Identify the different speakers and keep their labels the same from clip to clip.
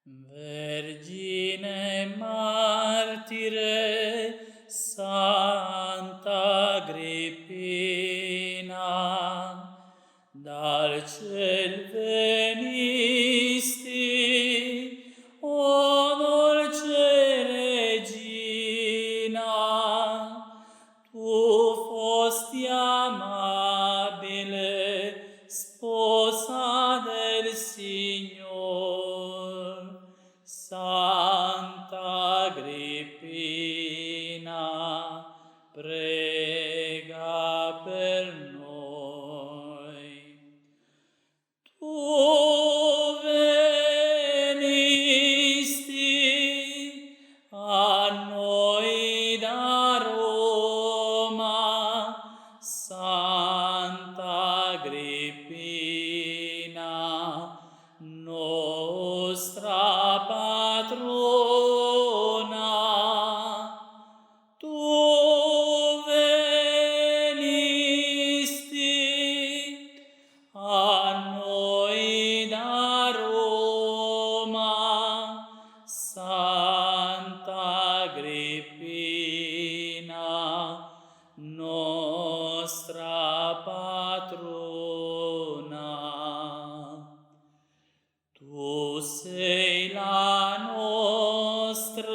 Speaker 1: Vergine martire, Santa Agrippina, dal ciel venisti, o dolce Regina, tu fosti amabile, sposa del Signor. Santa Agrippina, prega per noi. Tu venisti a noi da Roma, Santa Agrippina, nostra patrona. Tu venisti a noi da Roma, Santa Agrippina, nostra patrona. Tu sei la nostra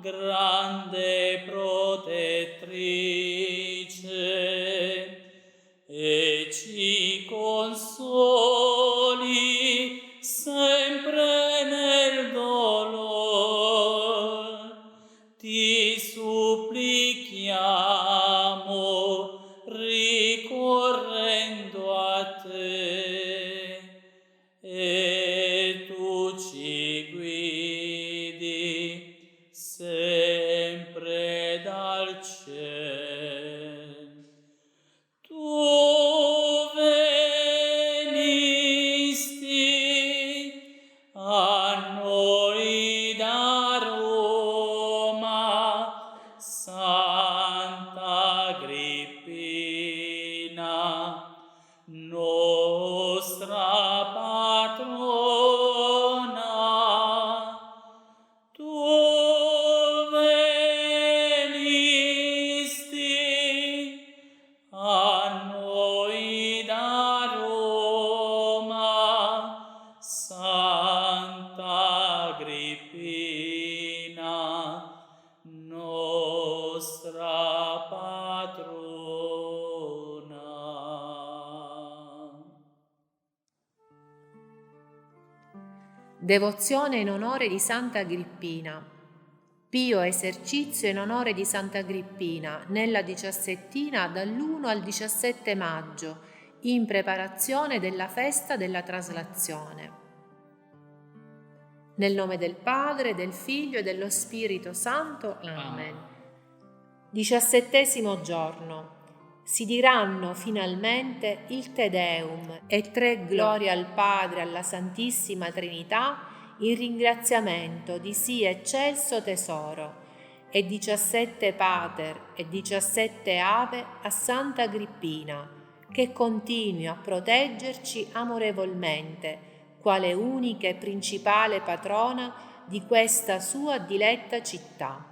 Speaker 1: grande protettrice e ci consoli sempre nel dolore. Ti supplichiamo ricorrendo a te, e tu ci guidi sempre dal cielo. Tu venisti a noi da Roma, Santa Agrippina, nostra patrona. Tu venisti a noi da Roma, Santa Agrippina, nostra patrona.
Speaker 2: Devozione in onore di Santa Agrippina. Pio esercizio in onore di Santa Agrippina nella 17ª dall'1 al 17 maggio, in preparazione della festa della traslazione. Nel nome del Padre, del Figlio e dello Spirito Santo. Amen. 17° giorno. Si diranno finalmente il Te Deum e 3 glorie al Padre, alla Santissima Trinità, in ringraziamento di sì eccelso tesoro, e 17 Pater e 17 Ave a Santa Agrippina, che continui a proteggerci amorevolmente, quale unica e principale patrona di questa sua diletta città.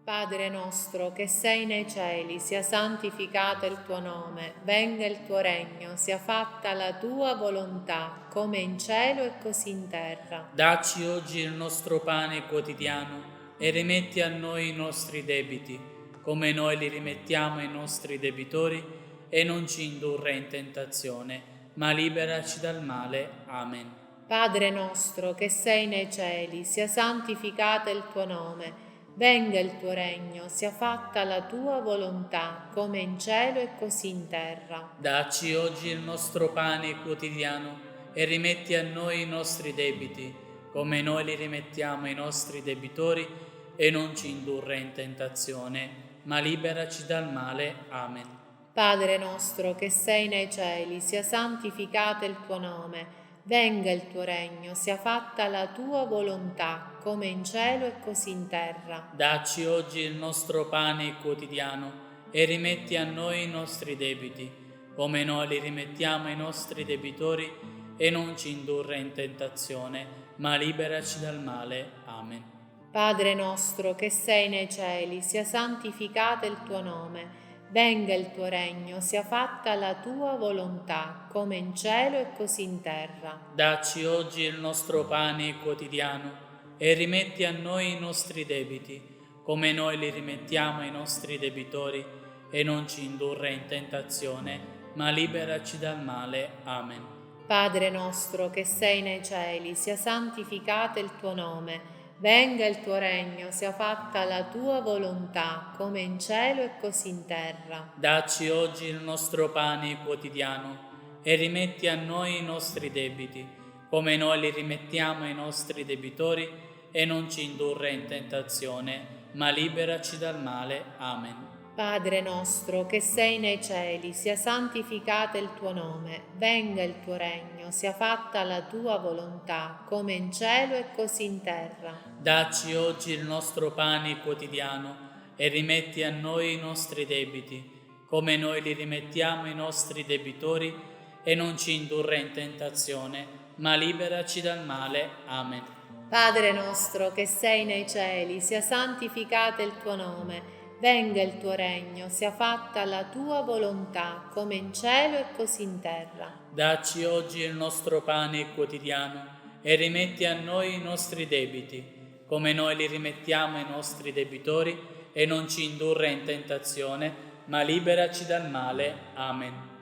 Speaker 2: Padre nostro che sei nei cieli, sia santificato il tuo nome, venga il tuo regno, sia fatta la tua volontà, come in cielo e così in terra.
Speaker 1: Dacci oggi il nostro pane quotidiano e rimetti a noi i nostri debiti, come noi li rimettiamo ai nostri debitori, e non ci indurre in tentazione, ma liberaci dal male. Amen.
Speaker 2: Padre nostro che sei nei cieli, sia santificato il tuo nome, venga il tuo regno, sia fatta la tua volontà, come in cielo e così in terra.
Speaker 1: Dacci oggi il nostro pane quotidiano e rimetti a noi i nostri debiti, come noi li rimettiamo ai nostri debitori, e non ci indurre in tentazione, ma liberaci dal male. Amen.
Speaker 2: Padre nostro che sei nei cieli, sia santificato il tuo nome, venga il tuo regno, sia fatta la tua volontà, come in cielo e così in terra.
Speaker 1: Dacci oggi il nostro pane quotidiano e rimetti a noi i nostri debiti, come noi li rimettiamo ai nostri debitori, e non ci indurre in tentazione, ma liberaci dal male. Amen.
Speaker 2: Padre nostro che sei nei cieli, sia santificato il tuo nome. Venga il tuo regno, sia fatta la tua volontà, come in cielo e così in terra.
Speaker 1: Dacci oggi il nostro pane quotidiano e rimetti a noi i nostri debiti, come noi li rimettiamo ai nostri debitori, e non ci indurre in tentazione, ma liberaci dal male. Amen.
Speaker 2: Padre nostro che sei nei cieli, sia santificato il tuo nome. Venga il tuo regno, sia fatta la tua volontà, come in cielo e così in terra.
Speaker 1: Dacci oggi il nostro pane quotidiano e rimetti a noi i nostri debiti, come noi li rimettiamo ai nostri debitori, e non ci indurre in tentazione, ma liberaci dal male. Amen.
Speaker 2: Padre nostro che sei nei cieli, sia santificato il tuo nome, venga il tuo regno, sia fatta la tua volontà, come in cielo e così in terra.
Speaker 1: Dacci oggi il nostro pane quotidiano e rimetti a noi i nostri debiti, come noi li rimettiamo ai nostri debitori, e non ci indurre in tentazione, ma liberaci dal male. Amen.
Speaker 2: Padre nostro che sei nei cieli, sia santificato il tuo nome, venga il tuo regno, sia fatta la tua volontà, come in cielo e così in terra.
Speaker 1: Dacci oggi il nostro pane quotidiano e rimetti a noi i nostri debiti, come noi li rimettiamo ai nostri debitori, e non ci indurre in tentazione, ma liberaci dal male. Amen.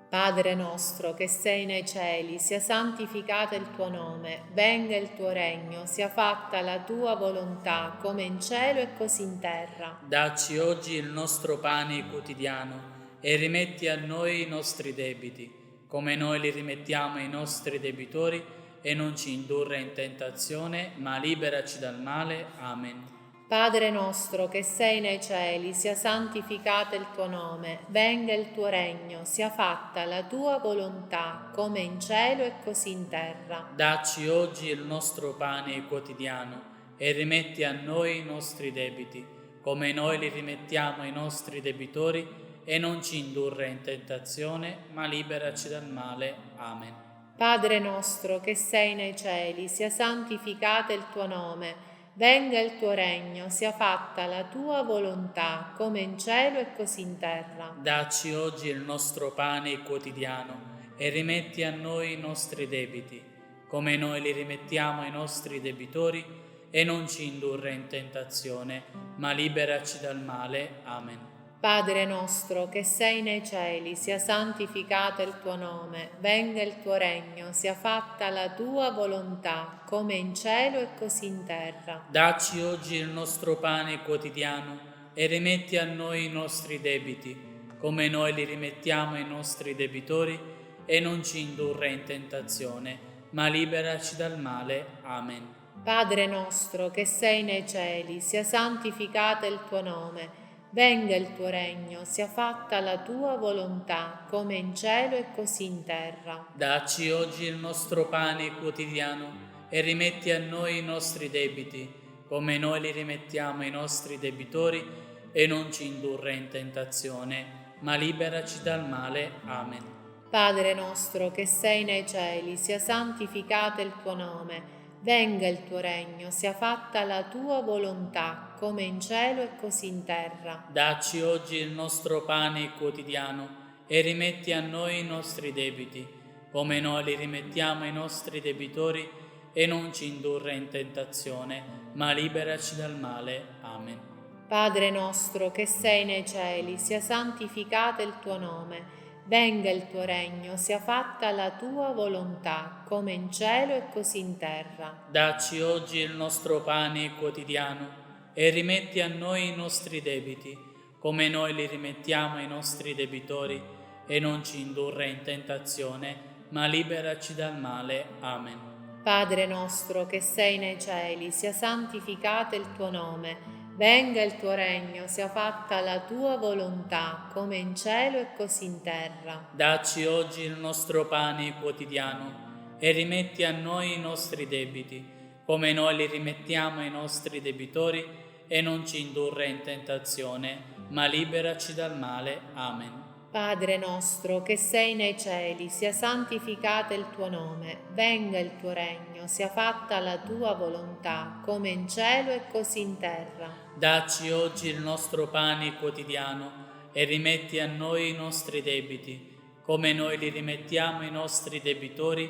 Speaker 2: Padre nostro che sei nei cieli, sia santificato il tuo nome, venga il tuo regno, sia fatta la tua volontà, come in cielo e così in terra.
Speaker 1: Dacci oggi il nostro pane quotidiano e rimetti a noi i nostri debiti, come noi li rimettiamo ai nostri debitori, e non ci indurre in tentazione, ma liberaci dal male. Amen.
Speaker 2: Padre nostro che sei nei cieli, sia santificato il tuo nome, venga il tuo regno, sia fatta la tua volontà, come in cielo e così in terra.
Speaker 1: Dacci oggi il nostro pane quotidiano e rimetti a noi i nostri debiti, come noi li rimettiamo ai nostri debitori, e non ci indurre in tentazione, ma liberaci dal male. Amen.
Speaker 2: Padre nostro che sei nei cieli, sia santificato il tuo nome, venga il tuo regno, sia fatta la tua volontà, come in cielo e così in terra.
Speaker 1: Dacci oggi il nostro pane quotidiano e rimetti a noi i nostri debiti, come noi li rimettiamo ai nostri debitori, e non ci indurre in tentazione, ma liberaci dal male. Amen.
Speaker 2: Padre nostro che sei nei cieli, sia santificato il tuo nome, venga il tuo regno, sia fatta la tua volontà, come in cielo e così in terra.
Speaker 1: Dacci oggi il nostro pane quotidiano e rimetti a noi i nostri debiti, come noi li rimettiamo ai nostri debitori, e non ci indurre in tentazione, ma liberaci dal male. Amen.
Speaker 2: Padre nostro che sei nei cieli, sia santificato il tuo nome, venga il tuo regno, sia fatta la tua volontà, come in cielo e così in terra.
Speaker 1: Dacci oggi il nostro pane quotidiano e rimetti a noi i nostri debiti, come noi li rimettiamo ai nostri debitori, e non ci indurre in tentazione, ma liberaci dal male. Amen.
Speaker 2: Padre nostro che sei nei cieli, sia santificato il tuo nome, venga il tuo regno, sia fatta la tua volontà, come in cielo e così in terra.
Speaker 1: Dacci oggi il nostro pane quotidiano e rimetti a noi i nostri debiti, come noi li rimettiamo ai nostri debitori, e non ci indurre in tentazione, ma liberaci dal male. Amen.
Speaker 2: Padre nostro che sei nei cieli, sia santificato il tuo nome, venga il tuo regno, sia fatta la tua volontà, come in cielo e così in terra.
Speaker 1: Dacci oggi il nostro pane quotidiano e rimetti a noi i nostri debiti, come noi li rimettiamo ai nostri debitori, e non ci indurre in tentazione, ma liberaci dal male. Amen.
Speaker 2: Padre nostro che sei nei cieli, sia santificato il tuo nome, venga il tuo regno, sia fatta la tua volontà, come in cielo e così in terra.
Speaker 1: Dacci oggi il nostro pane quotidiano e rimetti a noi i nostri debiti, come noi li rimettiamo ai nostri debitori, e non ci indurre in tentazione, ma liberaci dal male. Amen.
Speaker 2: Padre nostro che sei nei cieli, sia santificato il tuo nome, venga il tuo regno, sia fatta la tua volontà, come in cielo e così in terra.
Speaker 1: Dacci oggi il nostro pane quotidiano e rimetti a noi i nostri debiti, come noi li rimettiamo ai nostri debitori,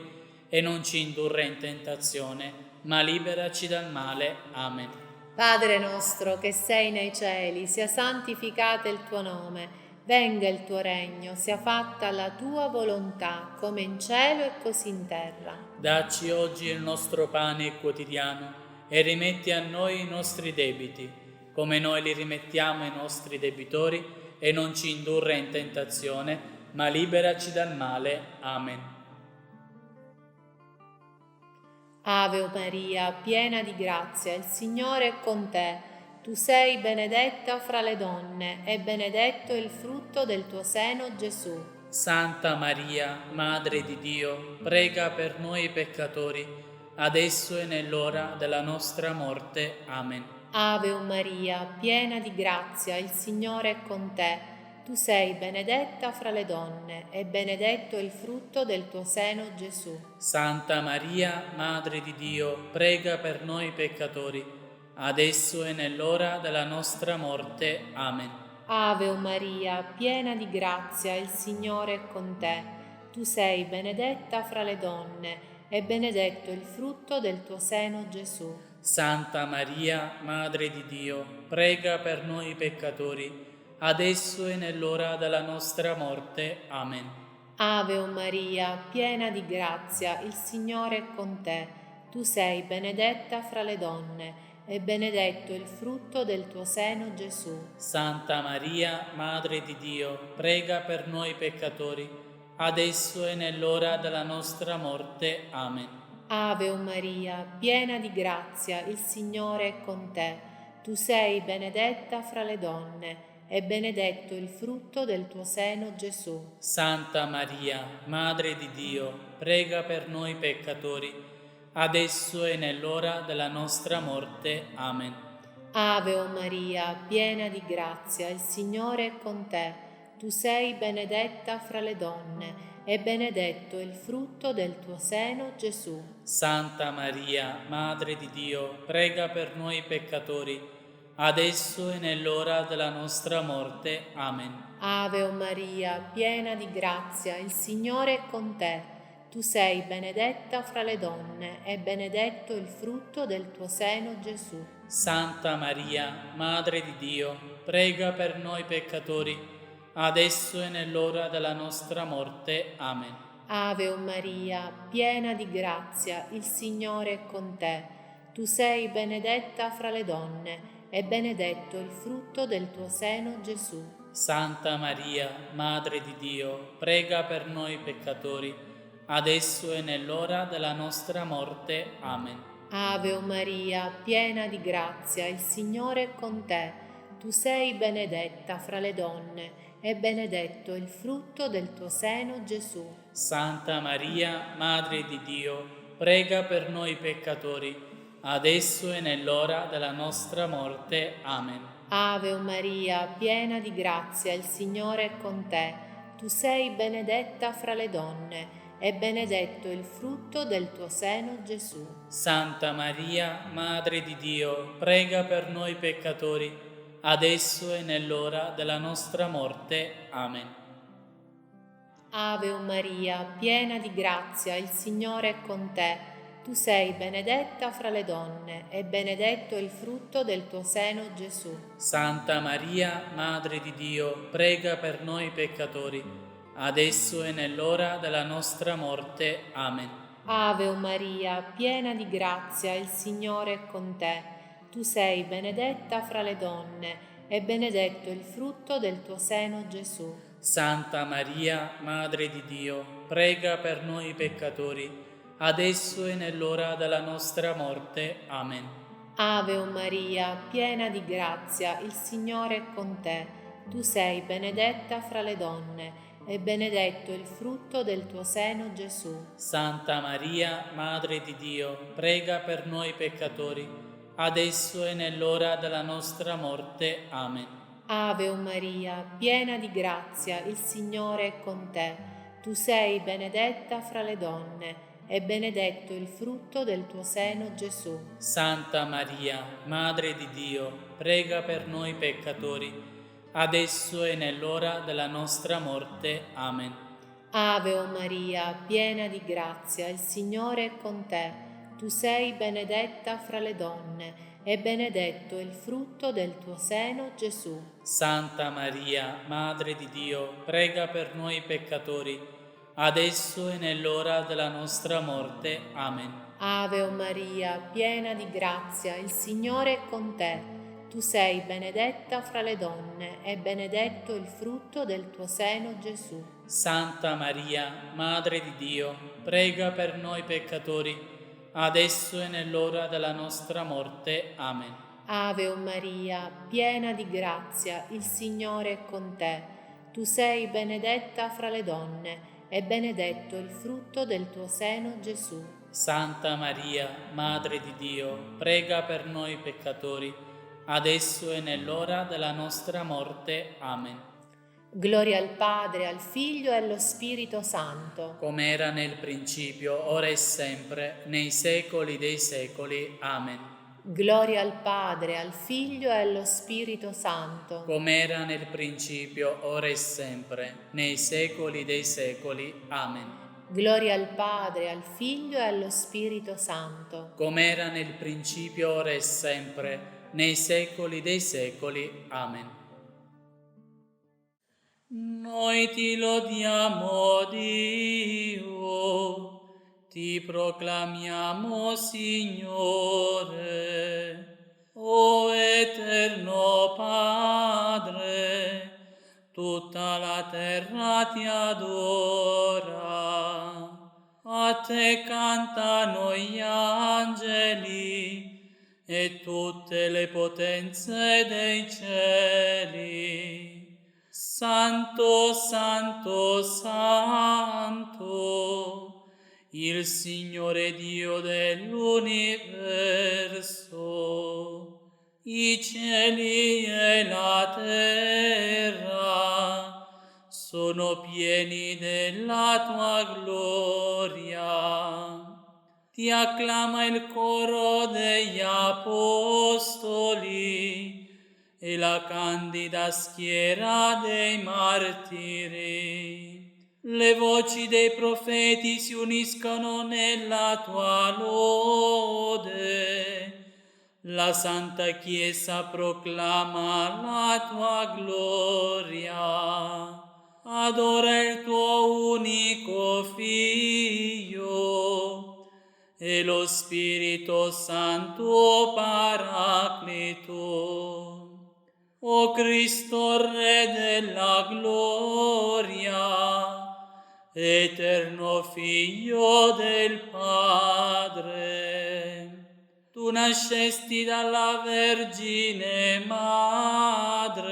Speaker 1: e non ci indurre in tentazione, ma liberaci dal male. Amen.
Speaker 2: Padre nostro che sei nei cieli, sia santificato il tuo nome, venga il tuo regno, sia fatta la tua volontà, come in cielo e così in terra.
Speaker 1: Dacci oggi il nostro pane quotidiano e rimetti a noi i nostri debiti, come noi li rimettiamo ai nostri debitori, e non ci indurre in tentazione, ma liberaci dal male. Amen.
Speaker 2: Ave Maria, piena di grazia, il Signore è con te. Tu sei benedetta fra le donne e benedetto il frutto del tuo seno, Gesù.
Speaker 1: Santa Maria, Madre di Dio, prega per noi peccatori, adesso e nell'ora della nostra morte. Amen.
Speaker 2: Ave Maria, piena di grazia, il Signore è con te. Tu sei benedetta fra le donne e benedetto il frutto del tuo seno, Gesù.
Speaker 1: Santa Maria, Madre di Dio, prega per noi peccatori, adesso e nell'ora della nostra morte. Amen.
Speaker 2: Ave Maria, piena di grazia, il Signore è con te. Tu sei benedetta fra le donne e benedetto il frutto del tuo seno, Gesù.
Speaker 1: Santa Maria, Madre di Dio, prega per noi peccatori, adesso e nell'ora della nostra morte. Amen.
Speaker 2: Ave Maria, piena di grazia, il Signore è con te. Tu sei benedetta fra le donne e benedetto il frutto del tuo seno, Gesù.
Speaker 1: Santa Maria, Madre di Dio, prega per noi peccatori, adesso e nell'ora della nostra morte. Amen.
Speaker 2: Ave Maria, piena di grazia, il Signore è con te. Tu sei benedetta fra le donne e benedetto il frutto del tuo seno, Gesù.
Speaker 1: Santa Maria, Madre di Dio, prega per noi peccatori, adesso e nell'ora della nostra morte. Amen.
Speaker 2: Ave Maria, piena di grazia, il Signore è con te. Tu sei benedetta fra le donne e benedetto il frutto del tuo seno, Gesù.
Speaker 1: Santa Maria, Madre di Dio, prega per noi peccatori, adesso e nell'ora della nostra morte. Amen.
Speaker 2: Ave Maria, piena di grazia, il Signore è con te. Tu sei benedetta fra le donne e benedetto il frutto del tuo seno, Gesù.
Speaker 1: Santa Maria, Madre di Dio, prega per noi peccatori, adesso e nell'ora della nostra morte. Amen.
Speaker 2: Ave Maria, piena di grazia, il Signore è con te. Tu sei benedetta fra le donne e benedetto il frutto del tuo seno, Gesù.
Speaker 1: Santa Maria, Madre di Dio, prega per noi peccatori, adesso e nell'ora della nostra morte. Amen.
Speaker 2: Ave Maria, piena di grazia, il Signore è con te. Tu sei benedetta fra le donne e benedetto il frutto del tuo seno, Gesù.
Speaker 1: Santa Maria, Madre di Dio, prega per noi peccatori, adesso e nell'ora della nostra morte. Amen.
Speaker 2: Ave Maria, piena di grazia, il Signore è con te. Tu sei benedetta fra le donne e benedetto il frutto del tuo seno, Gesù.
Speaker 1: Santa Maria, Madre di Dio, prega per noi peccatori, adesso e nell'ora della nostra morte. Amen.
Speaker 2: Ave Maria, piena di grazia, il Signore è con te. Tu sei benedetta fra le donne e benedetto il frutto del tuo seno, Gesù.
Speaker 1: Santa Maria, Madre di Dio, prega per noi peccatori, adesso e nell'ora della nostra morte. Amen.
Speaker 2: Ave Maria, piena di grazia, il Signore è con te. Tu sei benedetta fra le donne e benedetto il frutto del tuo seno, Gesù.
Speaker 1: Santa Maria, Madre di Dio, prega per noi peccatori, adesso e nell'ora della nostra morte. Amen.
Speaker 2: Ave Maria, piena di grazia, il Signore è con te. Tu sei benedetta fra le donne e benedetto il frutto del tuo seno, Gesù.
Speaker 1: Santa Maria, Madre di Dio, prega per noi peccatori, adesso e nell'ora della nostra morte. Amen.
Speaker 2: Ave Maria, piena di grazia, il Signore è con te. Tu sei benedetta fra le donne, e benedetto il frutto del tuo seno, Gesù.
Speaker 1: Santa Maria, Madre di Dio, prega per noi peccatori, adesso e nell'ora della nostra morte. Amen.
Speaker 2: Ave Maria, piena di grazia, il Signore è con te. Tu sei benedetta fra le donne, e benedetto il frutto del tuo seno, Gesù.
Speaker 1: Santa Maria, Madre di Dio, prega per noi peccatori, adesso e nell'ora della nostra morte. Amen.
Speaker 2: Ave Maria, piena di grazia, il Signore è con te. Tu sei benedetta fra le donne, e benedetto il frutto del tuo seno, Gesù.
Speaker 1: Santa Maria, Madre di Dio, prega per noi peccatori, adesso e nell'ora della nostra morte. Amen.
Speaker 2: Ave Maria, piena di grazia, il Signore è con te. Tu sei benedetta fra le donne, e benedetto il frutto del tuo seno, Gesù.
Speaker 1: Santa Maria, Madre di Dio, prega per noi peccatori, adesso e nell'ora della nostra morte. Amen.
Speaker 2: Gloria al Padre, al Figlio e allo Spirito Santo.
Speaker 1: Come era nel principio, ora e sempre, nei secoli dei secoli. Amen.
Speaker 2: Gloria al Padre, al Figlio e allo Spirito Santo.
Speaker 1: Come era nel principio, ora e sempre, nei secoli dei secoli. Amen.
Speaker 2: Gloria al Padre, al Figlio e allo Spirito Santo.
Speaker 1: Come era nel principio, ora e sempre, nei secoli dei secoli. Amen. Noi ti lodiamo, Dio, ti proclamiamo, Signore, o eterno Padre, tutta la terra ti adora. A te cantano gli angeli e tutte le potenze dei cieli. Santo, santo, santo, il Signore Dio dell'universo. I cieli e la terra sono pieni della tua gloria. Ti acclama il coro degli apostoli e la candida schiera dei martiri. Le voci dei profeti si uniscono nella tua lode. La Santa Chiesa proclama la tua gloria. Adora il tuo unico Figlio e lo Spirito Santo Paracleto. O Cristo, Re della gloria, eterno Figlio del Padre, tu nascesti dalla Vergine Madre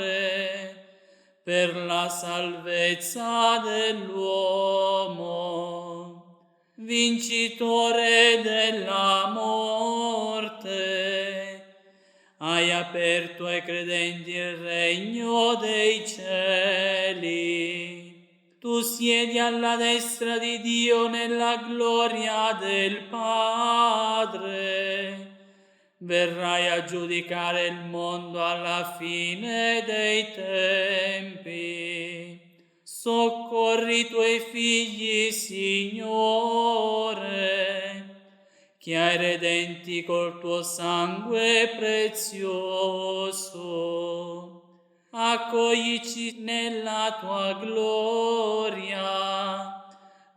Speaker 1: per la salvezza dell'uomo, vincitore della morte. Hai aperto ai credenti il regno dei cieli. Tu siedi alla destra di Dio nella gloria del Padre. Verrai a giudicare il mondo alla fine dei tempi. Soccorri i tuoi figli, Signore, che hai redenti col tuo sangue prezioso. Accoglici nella tua gloria,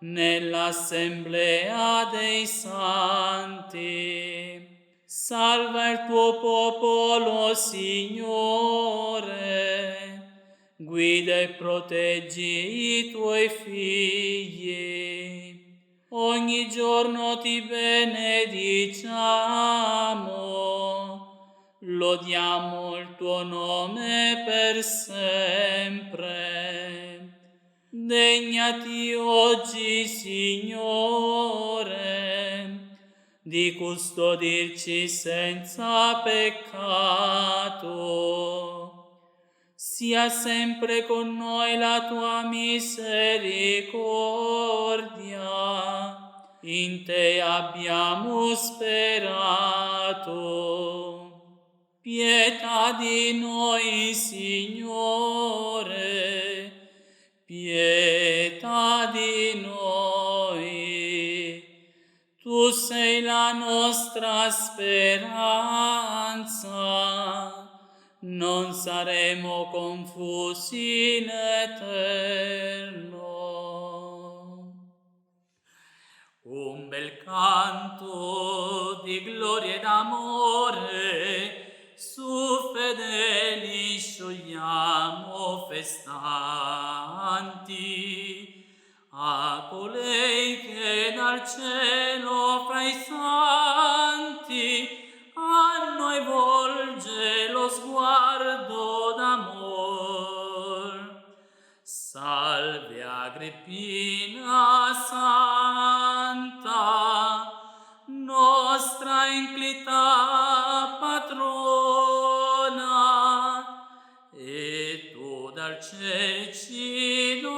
Speaker 1: nell'assemblea dei santi. Salva il tuo popolo, Signore, guida e proteggi i tuoi figli. Ogni giorno ti benediciamo, lodiamo il tuo nome per sempre. Degnati oggi, Signore, di custodirci senza peccato. sia sempre con noi la tua misericordia. In te abbiamo sperato. Pietà di noi, Signore, pietà di noi. Tu sei la nostra speranza, non saremo confusi in eterno. Un bel canto di gloria ed amore, su fedeli sciogliamo festanti, a colei che dal cielo fra i santi a noi volge lo sguardo d'amor. Salve Agrippina santa, nostra inclita patrona, e tu dal cielo ci doni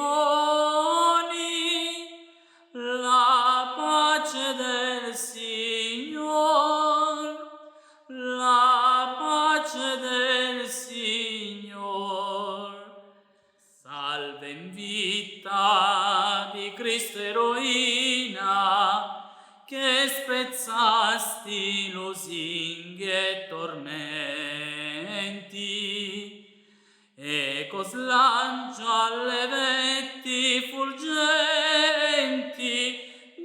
Speaker 1: la pace del Signor, la pace del Signor. Salve in vita di Cristo eroina, che spezzasti lusinghe e tormenti, e coslancia alle veti fulgenti,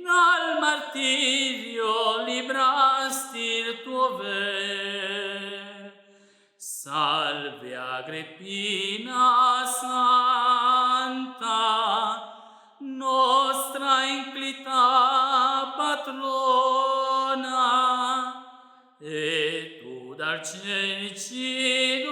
Speaker 1: dal martirio librasti il tuo ver. Salve Agrippina santa, nostra inclita patrona, e tu dal cielo ci